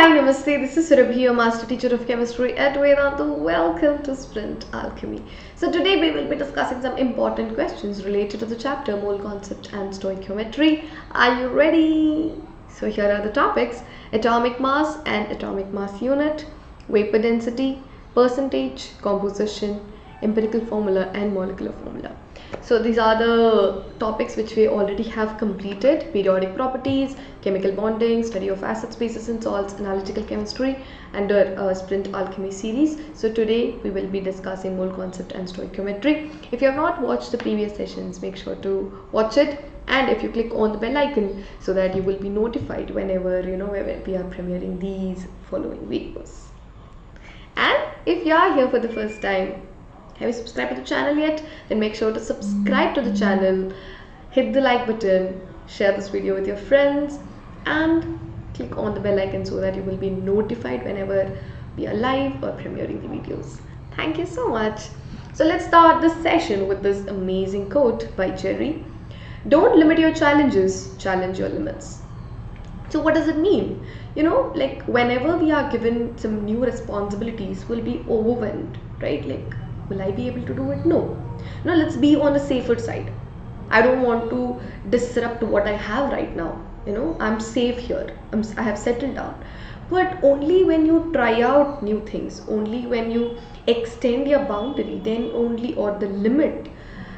Hi, Namaste. This is Surabhi, your Master Teacher of Chemistry at Vedantu. Welcome to Sprint Alchemy. So today we will be discussing some important questions related to the chapter Mole Concept and Stoichiometry. Are you ready? So here are the topics: atomic mass and atomic mass unit, vapor density, percentage, composition, empirical formula and molecular formula. So these are the topics which we already have completed: periodic properties, chemical bonding, study of acid, bases and salts, analytical chemistry under Sprint Alchemy series. So today we will be discussing mole concept and stoichiometry. If you have not watched the previous sessions, make sure to watch it, and if you click on the bell icon so that you will be notified whenever we are premiering these following videos. And if you are here for the first time, have you subscribed to the channel yet? Then make sure to subscribe to the channel, hit the like button, share this video with your friends, and click on the bell icon so that you will be notified whenever we are live or premiering the videos. Thank you so much. So let's start this session with this amazing quote by Jerry. Don't limit your challenges, challenge your limits. So what does it mean? Like whenever we are given some new responsibilities, we'll be overwhelmed, right? Like, will I be able to do it? No. Now let's be on the safer side. I don't want to disrupt what I have right now. I'm safe here. I have settled down. But only when you try out new things, only when you extend your boundary, then only, or the limit,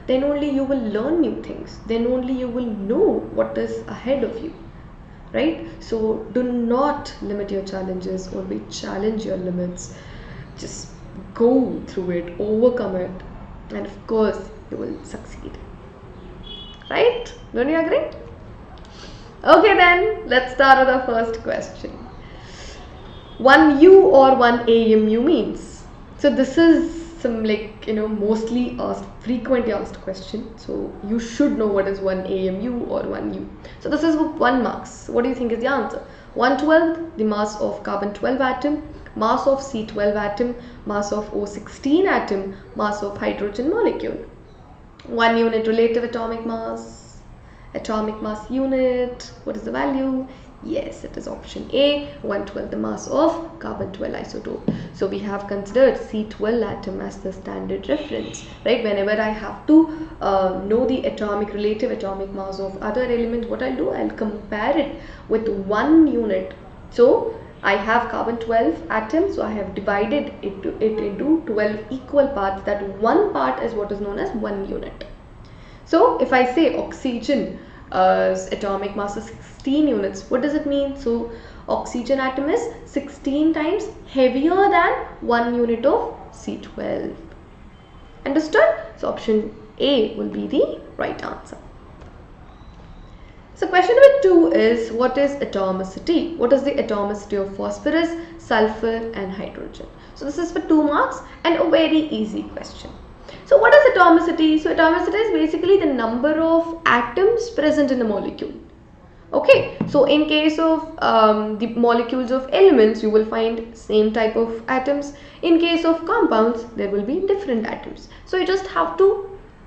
then only you will learn new things. Then only you will know what is ahead of you. Right? So do not limit your challenges, only challenge your limits. Just go through it, overcome it, and of course you will succeed. Right? Don't you agree? Okay, then let's start with the first question. 1U or 1AMU means. So this is some mostly asked, frequently asked question. So you should know what is 1AMU or 1U. So this is 1 marks. What do you think is the answer? 1/12, the mass of carbon 12 atom, mass of C12 atom, mass of O16 atom, mass of hydrogen molecule. 1 unit relative atomic mass, atomic mass unit. What is the value? Yes, it is option A, 1/12 the mass of carbon 12 isotope. So we have considered C12 atom as the standard reference, right? Whenever I have to know the relative atomic mass of other element, what I'll do, I'll compare it with 1 unit. So I have carbon 12 atoms, so I have divided it into 12 equal parts. That one part is what is known as 1 unit. So if I say oxygen atomic mass is 16 units, what does it mean? So oxygen atom is 16 times heavier than 1 unit of C12. Understood? So option A will be the right answer. So question number 2 is, what is atomicity? What is the atomicity of phosphorus, sulfur and hydrogen? So this is for 2 marks and a very easy question. So what is atomicity? So atomicity is basically the number of atoms present in a molecule. Okay, so in case of the molecules of elements, you will find same type of atoms. In case of compounds, there will be different atoms. So you just have to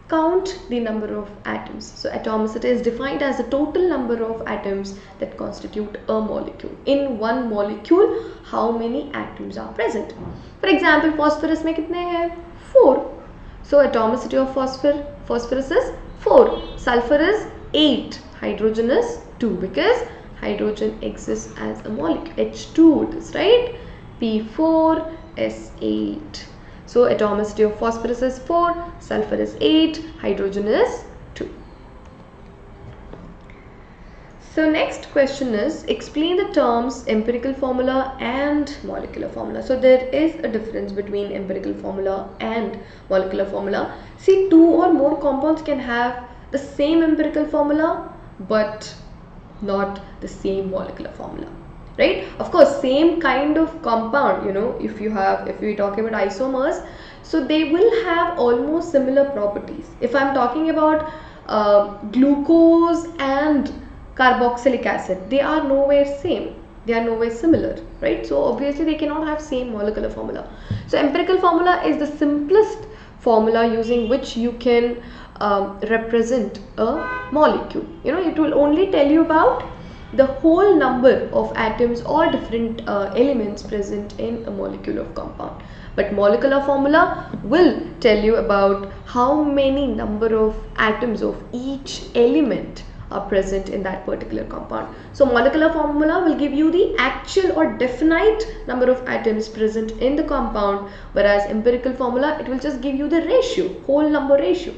count the number of atoms. So atomicity is defined as the total number of atoms that constitute a molecule. In one molecule, how many atoms are present? For example, phosphorus में कितने हैं? 4. So atomicity of phosphorus is 4, sulfur is 8, hydrogen is 2, because hydrogen exists as a molecule, H2 it is, right? P4S8. So atomicity of phosphorus is 4, sulfur is 8, hydrogen is 2. So next question is, explain the terms empirical formula and molecular formula. So there is a difference between empirical formula and molecular formula. See, 2 or more compounds can have the same empirical formula but not the same molecular formula, right? Of course, same kind of compound, if we talk about isomers, so they will have almost similar properties. If I'm talking about glucose and carboxylic acid, they are nowhere same, they are nowhere similar, right? So obviously they cannot have same molecular formula. So empirical formula is the simplest formula using which you can represent a molecule. It will only tell you about the whole number of atoms or different elements present in a molecule of compound. But molecular formula will tell you about how many number of atoms of each element are present in that particular compound. So molecular formula will give you the actual or definite number of atoms present in the compound, whereas empirical formula, it will just give you the ratio, whole number ratio.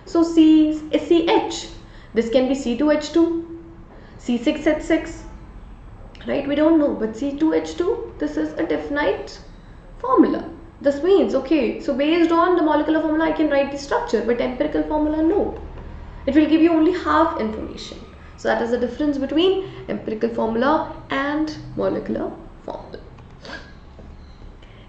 So CH, this can be C2H2, C6H6, right? We don't know, but C2H2, this is a definite formula. This means, okay, so based on the molecular formula I can write the structure, but empirical formula, no. It will give you only half information. So that is the difference between empirical formula and molecular formula.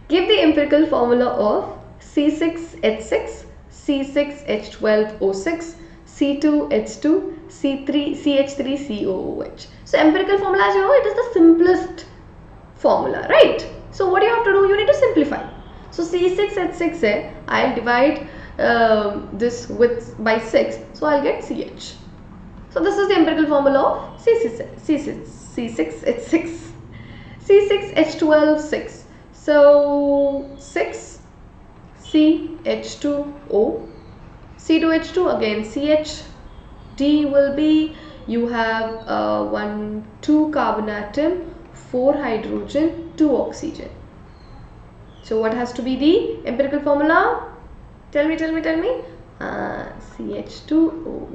Give the empirical formula of C6H6, C6H12O6, C2H2, CH3COOH. So empirical formula, as you know, it is the simplest formula, right? So what you have to do, you need to simplify. So C6H6 I'll divide this with by 6, so I'll get CH. So this is the empirical formula of C6H6, C6H12 6. So 6 CH2O, C2H2 again CH, D will be, you have 2 carbon atom, 4 hydrogen, 2 oxygen. So what has to be the empirical formula? Tell me. CH2O.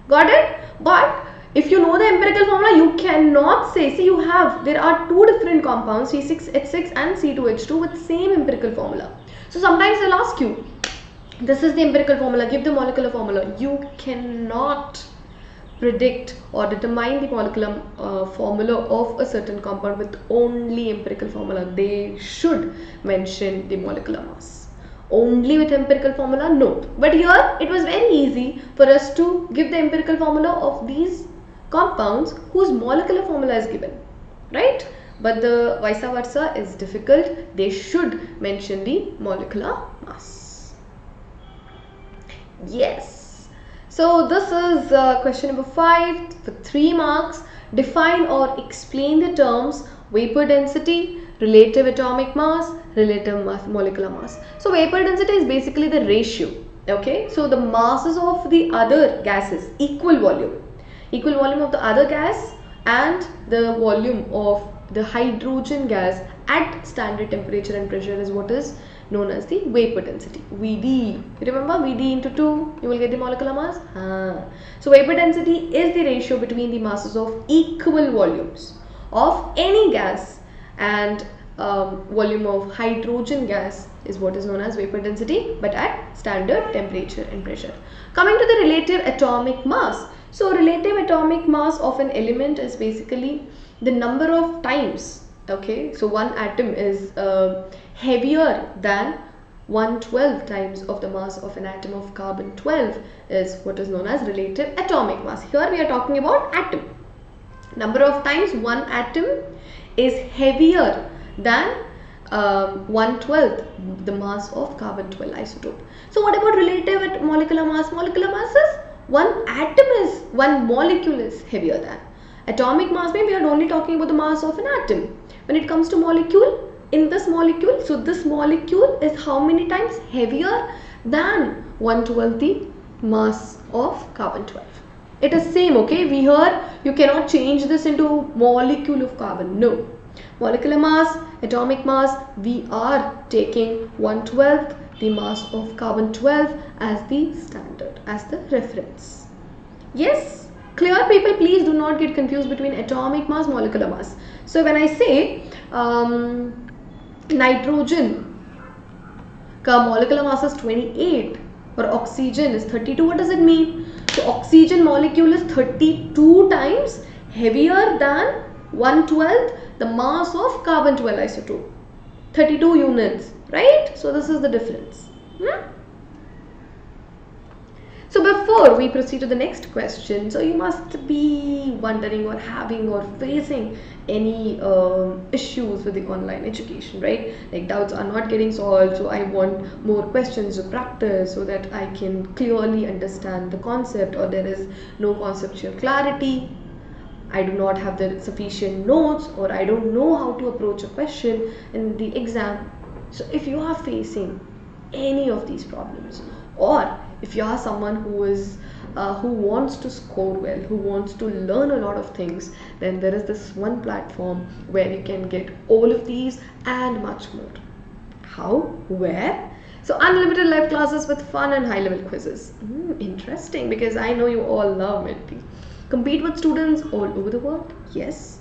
Got it? But if you know the empirical formula, you cannot say, see, there are two different compounds, C6H6 and C2H2 with same empirical formula. So sometimes they'll ask you, this is the empirical formula, give the molecular formula. You cannot predict or determine the molecular formula of a certain compound with only empirical formula. They should mention the molecular mass. Only with empirical formula, no. But here it was very easy for us to give the empirical formula of these compounds whose molecular formula is given, right? But the vice versa is difficult. They should mention the molecular mass. Yes. So this is question number 5 for 3 marks. Define or explain the terms vapor density, relative atomic mass, relative molecular mass. So vapor density is basically the ratio. Okay, so the masses of the other gases, equal volume of the other gas and the volume of the hydrogen gas at standard temperature and pressure is what is known as the vapor density, Vd. Remember, Vd into 2, you will get the molecular mass. So vapor density is the ratio between the masses of equal volumes of any gas and volume of hydrogen gas is what is known as vapor density, but at standard temperature and pressure. Coming to the relative atomic mass. So relative atomic mass of an element is basically the number of times, okay, so one atom is heavier than 1/12 times of the mass of an atom of carbon 12 is what is known as relative atomic mass. Here we are talking about atom. Number of times one atom is heavier than 1/12 the mass of carbon 12 isotope. So what about relative molecular mass? Molecular mass is one molecule is heavier than. Atomic mass means we are only talking about the mass of an atom. When it comes to molecule, in this molecule, so this molecule is how many times heavier than 1/12 the mass of carbon 12. It is same, okay? We here, you cannot change this into molecule of carbon, no. Molecular mass, atomic mass, we are taking 1/12 the mass of carbon 12 as the standard, as the reference. Yes? Clear, people? Please do not get confused between atomic mass, molecular mass. So when I say nitrogen ka molecular mass is 28 or oxygen is 32, what does it mean? So oxygen molecule is 32 times heavier than 1/12 the mass of carbon 12 isotope. 32 units, right? So this is the difference. So before we proceed to the next question, so you must be wondering or having or facing any issues with the online education, right? Like doubts are not getting solved, so I want more questions to practice so that I can clearly understand the concept, or there is no conceptual clarity. I do not have the sufficient notes, or I don't know how to approach a question in the exam. So if you are facing any of these problems, or if you are someone who wants to score well, who wants to learn a lot of things, then there is this one platform where you can get all of these and much more. How? Where? So unlimited live classes with fun and high level quizzes. Interesting, because I know you all love Menti. Compete with students all over the world. Yes.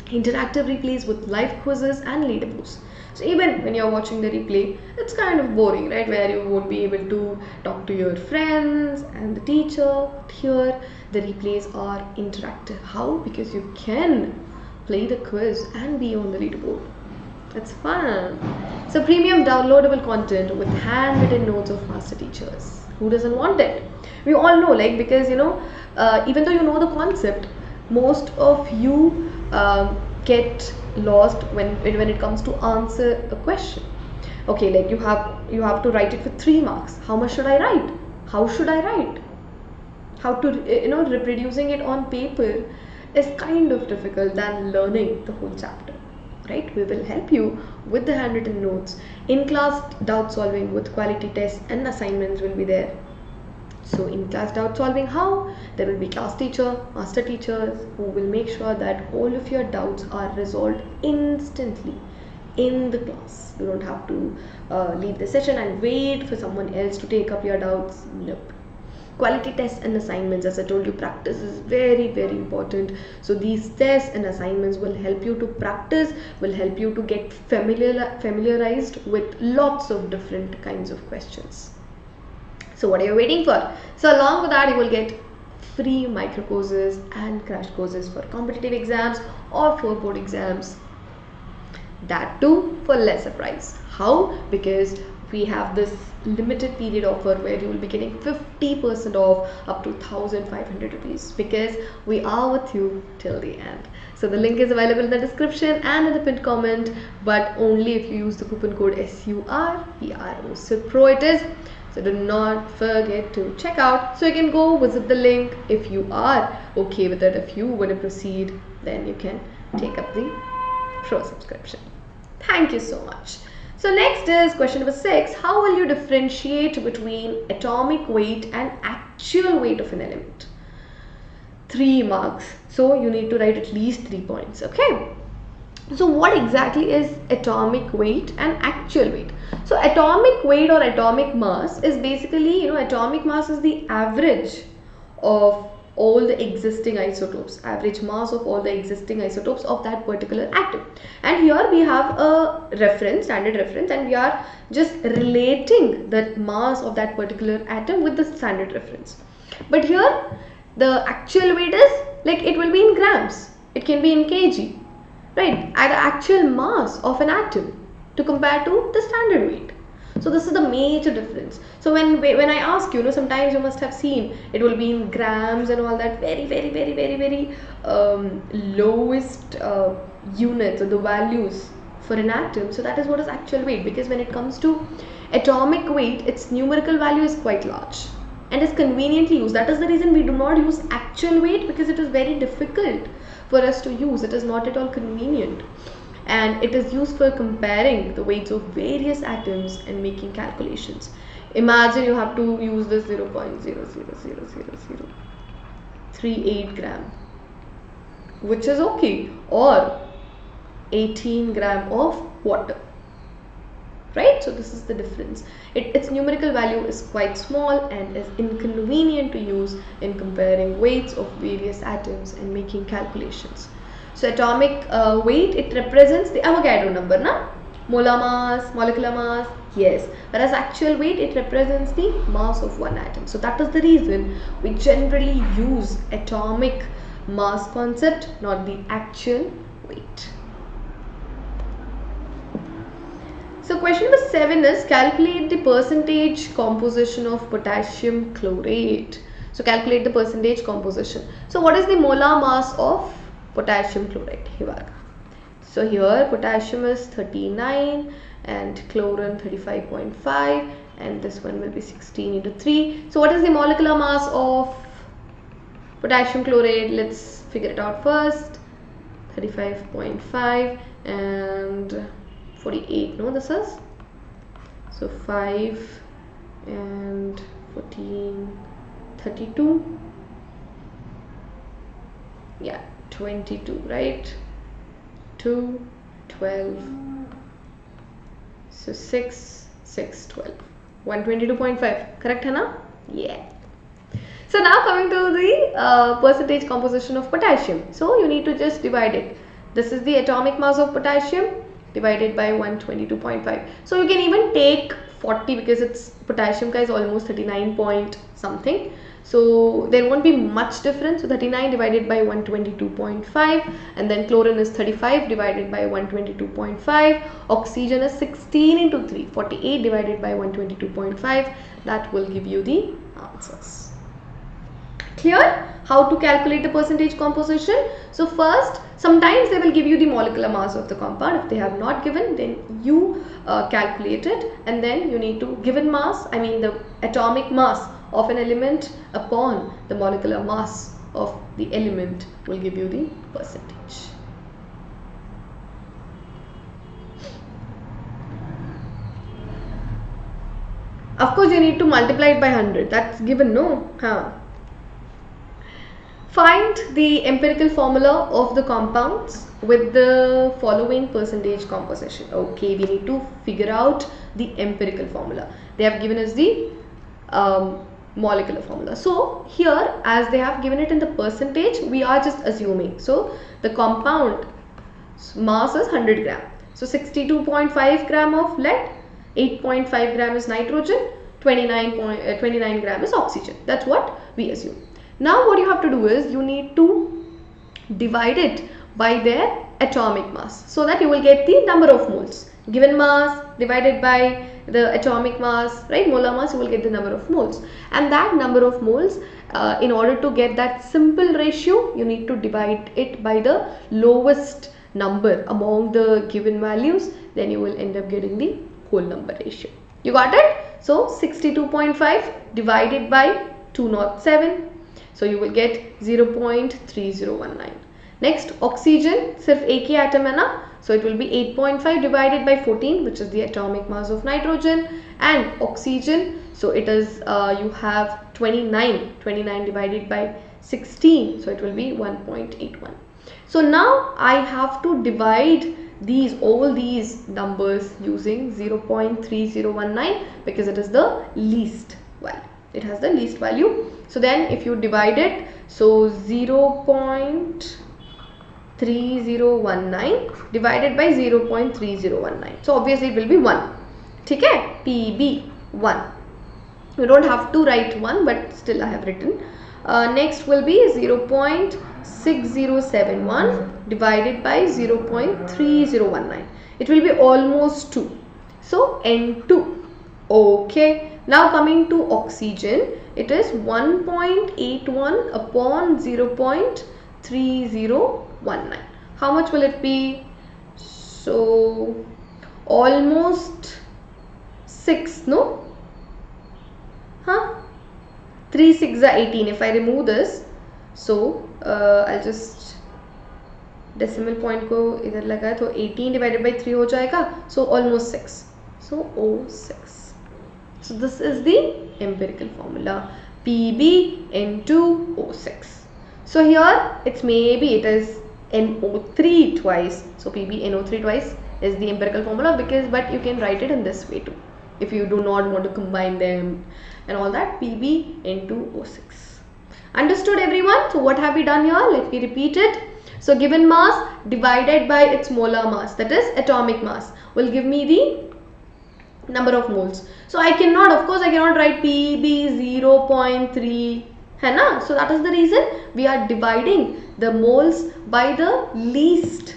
Interactive replays with live quizzes and leaderboards. So even when you're watching the replay, it's kind of boring, right? Where you won't be able to talk to your friends and the teacher. But here, the replays are interactive. How? Because you can play the quiz and be on the leaderboard. That's fun. So premium downloadable content with handwritten notes of master teachers. Who doesn't want it? We all know, like, because even though you know the concept, most of you get lost when it comes to answer a question. Okay, like you have to write it with 3 marks. How much should I write? How should I write? How to reproducing it on paper is kind of difficult than learning the whole chapter, right? We will help you with the handwritten notes. In class doubt solving with quality tests and assignments will be there. So in class doubt solving, how? There will be class teacher, master teachers who will make sure that all of your doubts are resolved instantly in the class. You don't have to leave the session and wait for someone else to take up your doubts. Nope. Quality tests and assignments, as I told you, practice is very, very important. So these tests and assignments will help you to practice, will help you to get familiarized with lots of different kinds of questions. So what are you waiting for? So along with that, you will get free micro courses and crash courses for competitive exams or for board exams. That too for lesser price. How? Because we have this limited period offer where you will be getting 50% off up to 1,500 rupees, because we are with you till the end. So the link is available in the description and in the pinned comment, but only if you use the coupon code SURPRO. So pro it is. So do not forget to check out. So you can go visit the link if you are okay with it. If you want to proceed, then you can take up the pro subscription. Thank you so much. So next is question number 6. How will you differentiate between atomic weight and actual weight of an element? 3 marks. So you need to write at least 3 points. Okay. So what exactly is atomic weight and actual weight? So atomic weight or atomic mass is basically, atomic mass is the average of all the existing isotopes, average mass of all the existing isotopes of that particular atom. And here we have a reference, standard reference, and we are just relating the mass of that particular atom with the standard reference. But here the actual weight is, like, it will be in grams, it can be in kg, right, at the actual mass of an atom to compare to the standard weight. So this is the major difference. So when I ask you, sometimes you must have seen it will be in grams and all that, very lowest units or the values for an atom. So that is what is actual weight, because when it comes to atomic weight, its numerical value is quite large and is conveniently used. That is the reason we do not use actual weight, because it is very difficult for us to use. It is not at all convenient. And it is used for comparing the weights of various atoms and making calculations. Imagine you have to use this 0.0000038 gram, which is okay, or 18 gram of water, right? So this is the difference. Its numerical value is quite small and is inconvenient to use in comparing weights of various atoms and making calculations. So atomic weight, it represents the Avogadro number, na? Molar mass, molecular mass, yes. Whereas actual weight, it represents the mass of one atom. So that is the reason we generally use atomic mass concept, not the actual weight. So question number 7 is calculate the percentage composition of potassium chlorate. So calculate the percentage composition. So what is the molar mass of potassium chloride? So here potassium is 39 and chlorine 35.5, and this one will be 16 into 3. So what is the molecular mass of Potassium chloride, let's figure it out first. 35.5 and 48, no, this is, so 5 and 14, 32, yeah, 22, right, 2, 12, so 6, 6, 12, 122.5, correct hai na? Yeah. So now coming to the percentage composition of potassium. So you need to just divide it. This is the atomic mass of potassium divided by 122.5. So you can even take 40 because its potassium is almost 39 point something. So there won't be much difference. So 39 divided by 122.5, and then chlorine is 35 divided by 122.5. Oxygen is 16 into 3, 48 divided by 122.5. That will give you the answers. Clear how to calculate the percentage composition? So first, sometimes they will give you the molecular mass of the compound. If they have not given, then you calculate it, and then you need to given mass, I mean the atomic mass of an element upon the molecular mass of the element will give you the percentage. Of course, you need to multiply it by 100. That's given, no? Find the empirical formula of the compounds with the following percentage composition. Okay, we need to figure out the empirical formula. They have given us the molecular formula. So here, as they have given it in the percentage, we are just assuming. So the compound mass is 100 gram. So 62.5 gram of lead, 8.5 gram is nitrogen, 29 gram is oxygen. That's what we assume. Now what you have to do is you need to divide it by their atomic mass so that you will get the number of moles. Given mass divided by the atomic mass, right, molar mass, you will get the number of moles. And that number of moles, in order to get that simple ratio, you need to divide it by the lowest number among the given values. Then you will end up getting the whole number ratio. You got it? So 62.5 divided by 207. So you will get 0.3019. Next, oxygen, sirf ek hi atom hai na? So it will be 8.5 divided by 14, which is the atomic mass of nitrogen, and oxygen. So it is, you have 29 divided by 16. So it will be 1.81. So now I have to divide all these numbers using 0.3019 because it is the least value. It has the least value. So then if you divide it, so 0.3019 divided by 0.3019. So obviously it will be 1. Okay? PB 1. You don't have to write 1, but still I have written. Next will be 0.6071 divided by 0.3019. It will be almost 2. So N2. Okay. Now coming to oxygen, it is 1.81 upon 0.3019. How much will it be? So almost 6, no? 3 6 are 18. If I remove this, so I'll just decimal point ko idhar lagaya, so 18 divided by 3 ho jayega, so almost 6. So O6. So this is the empirical formula, PbN2O6. So here it is NO3 twice. So PbNO3 twice is the empirical formula, but you can write it in this way too if you do not want to combine them and all that. PbN2O6. Understood, everyone? So what have we done here? Let me repeat it. So given mass divided by its molar mass, that is atomic mass, will give me the number of moles. So I cannot write PB 0.3, hai na? So that is the reason we are dividing the moles by the least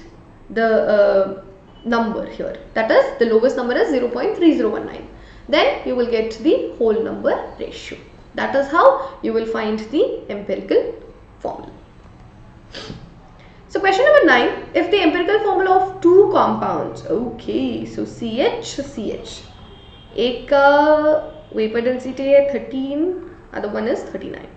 number here. That is, the lowest number is 0.3019. Then you will get the whole number ratio. That is how you will find the empirical formula. So question number 9, if the empirical formula of two compounds, okay, so CH, एक का vapor density है 13, other one is 39.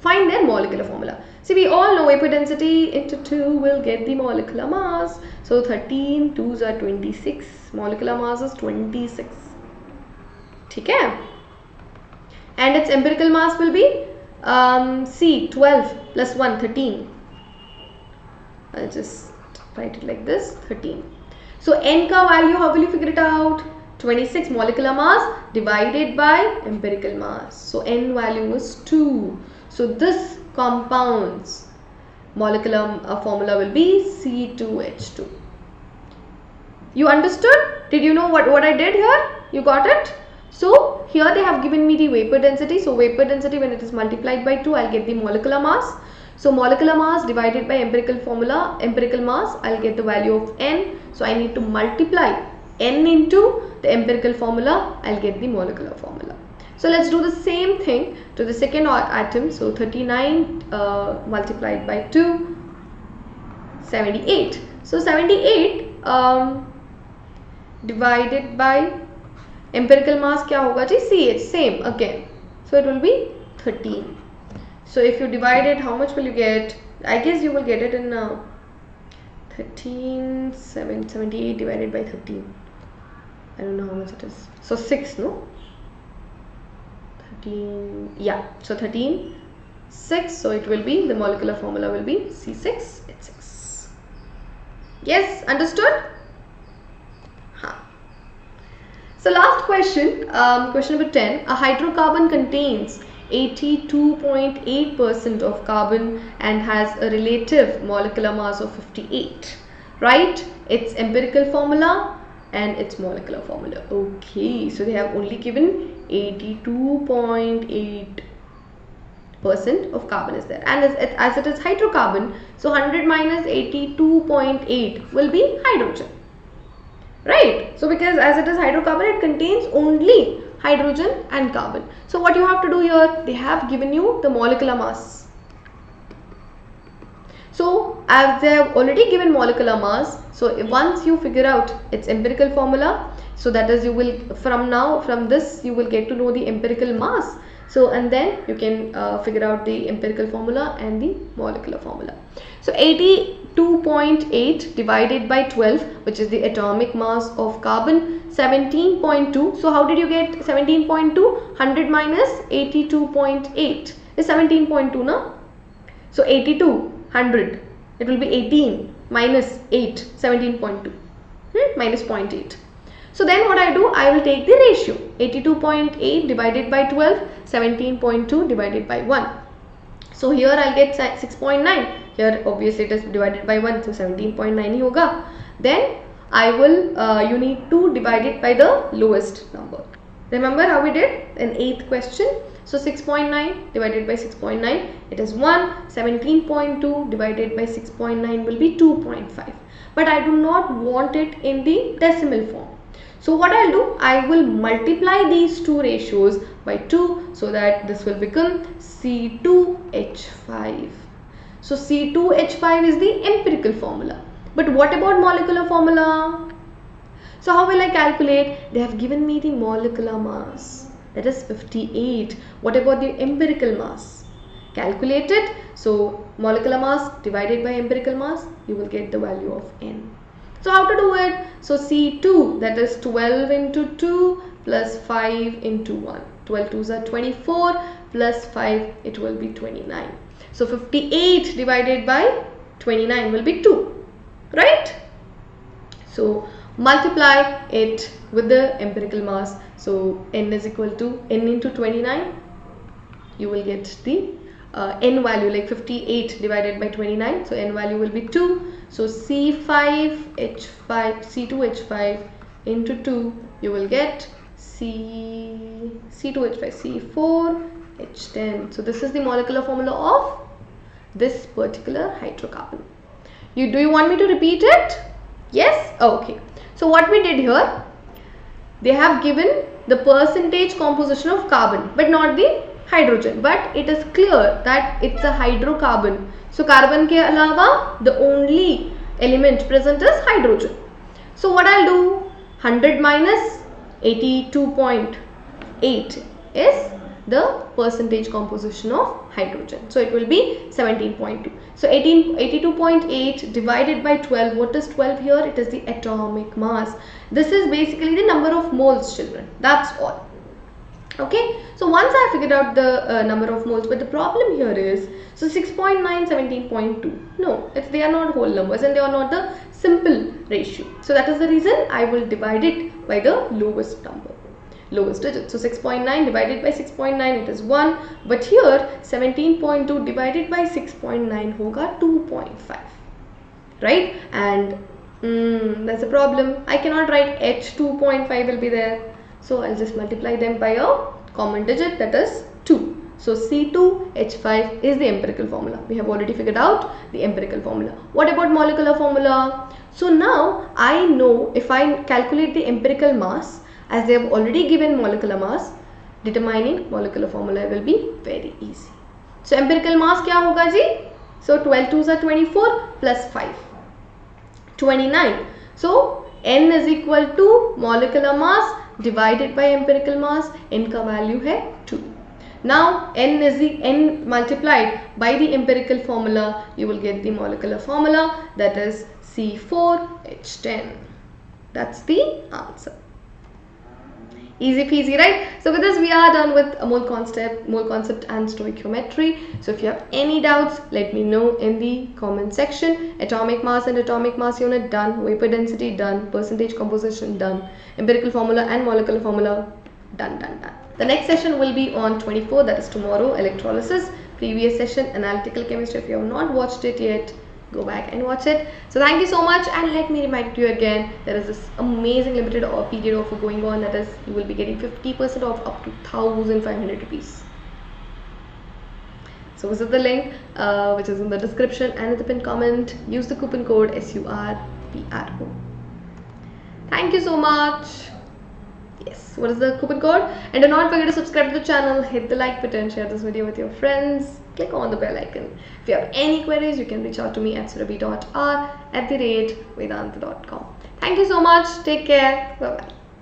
Find their molecular formula. See, we all know vapor density into 2 will get the molecular mass. So 13, 2s are 26. Molecular mass is 26. Okay? And its empirical mass will be C, 12 plus 1, 13. I'll just write it like this, 13. So N ka value, how will you figure it out? 26 molecular mass divided by empirical mass. So N value is 2. So this compound's molecular formula will be C2H2. You understood? Did you know what I did here? You got it? So here they have given me the vapor density. So vapor density, when it is multiplied by 2, I'll get the molecular mass. So molecular mass divided by empirical formula, empirical mass, I'll get the value of N. So I need to multiply N into the empirical formula, I'll get the molecular formula. So let's do the same thing to the second atom. So 39 multiplied by 2, 78. So 78 divided by empirical mass kya hoga ji? CH, same again. So it will be 13. So if you divide it, how much will you get? I guess you will get it in 78 divided by 13. I don't know how much it is. So 6, no? 13, yeah. So 13, 6. So it will be, the molecular formula will be C6H6. Yes, understood? So last question, question number 10. A hydrocarbon contains 82.8% of carbon and has a relative molecular mass of 58. Write its empirical formula and its molecular formula. Okay, so they have only given 82.8% of carbon is there, and as it is hydrocarbon, so 100 minus 82.8 will be hydrogen. Right? So because as it is hydrocarbon, it contains only hydrogen and carbon. So what you have to do here, they have given you the molecular mass. So as they have already given molecular mass, so once you figure out its empirical formula, so that is, you will from this you will get to know the empirical mass. So and then you can figure out the empirical formula and the molecular formula. So 82.8 divided by 12, which is the atomic mass of carbon, 17.2. So how did you get 17.2? 100 minus 82.8 is 17.2, no? So 82, 100, it will be 18 minus 8, 17.2, minus 0.8. So then what I do, I will take the ratio, 82.8 divided by 12, 17.2 divided by 1. So here I'll get 6.9. Here obviously it is divided by 1, so 17.9 hi hoga. Then I will, you need to divide it by the lowest number. Remember how we did in 8th question? So 6.9 divided by 6.9, it is 1. 17.2 divided by 6.9 will be 2.5. But I do not want it in the decimal form. So what I'll do, I will multiply these two ratios by 2, so that this will become C2H5. So C2H5 is the empirical formula. But what about molecular formula? So how will I calculate? They have given me the molecular mass, that is 58. What about the empirical mass? Calculate it. So molecular mass divided by empirical mass, you will get the value of N. So how to do it? So C2, that is 12 into 2 plus 5 into 1. 12 2s are 24 plus 5, it will be 29. So 58 divided by 29 will be 2, right? So multiply it with the empirical mass. So N is equal to N into 29. You will get the N value, like 58 divided by 29. So N value will be 2. So C5H5, C2H5 into 2, you will get C2H5, C4H10. So this is the molecular formula of this particular hydrocarbon. Do you want me to repeat it? Yes? Okay. So what we did here, they have given the percentage composition of carbon but not the hydrogen, but it is clear that it's a hydrocarbon. So carbon ke alawa the only element present is hydrogen. So what I'll do, 100 minus 82.8 is the percentage composition of hydrogen. So it will be 17.2. So 82.8 divided by 12. What is 12 here? It is the atomic mass. This is basically the number of moles, children. That's all. Okay, so once I figured out the number of moles, but the problem here is, so 6.9, 17.2, no, they are not whole numbers and they are not the simple ratio. So that is the reason I will divide it by the lowest number, lowest digit. So 6.9 divided by 6.9, it is 1, but here 17.2 divided by 6.9 hoga 2.5, right? And that's a problem. I cannot write H, 2.5 will be there. So I'll just multiply them by a common digit, that is 2. So C2H5 is the empirical formula. We have already figured out the empirical formula. What about molecular formula? So now I know if I calculate the empirical mass, as they have already given molecular mass, determining molecular formula will be very easy. So empirical mass kya hoga ji? So 12 2s are 24 plus 5, 29. So N is equal to molecular mass divided by empirical mass. N का value है 2. Now N multiplied by the empirical formula, you will get the molecular formula, that is C4H10. That's the answer. Easy peasy, right? So with this we are done with a mole concept and stoichiometry. So if you have any doubts, let me know in the comment section. Atomic mass and atomic mass unit done, vapor density done, percentage composition done, empirical formula and molecular formula done. The next session will be on 24, that is tomorrow, electrolysis. Previous session, analytical chemistry. If you have not watched it yet, go back and watch it. So thank you so much, and let me remind you again, there is this amazing limited period offer going on, that is you will be getting 50% off up to 1,500 rupees. So visit the link which is in the description and in the pinned comment. Use the coupon code SURPRO. Thank you so much. Yes, what is the coupon code? And do not forget to subscribe to the channel, hit the like button, share this video with your friends, click on the bell icon. If you have any queries, you can reach out to me at surabhi.r@vedantu.com. Thank you so much. Take care. Bye bye.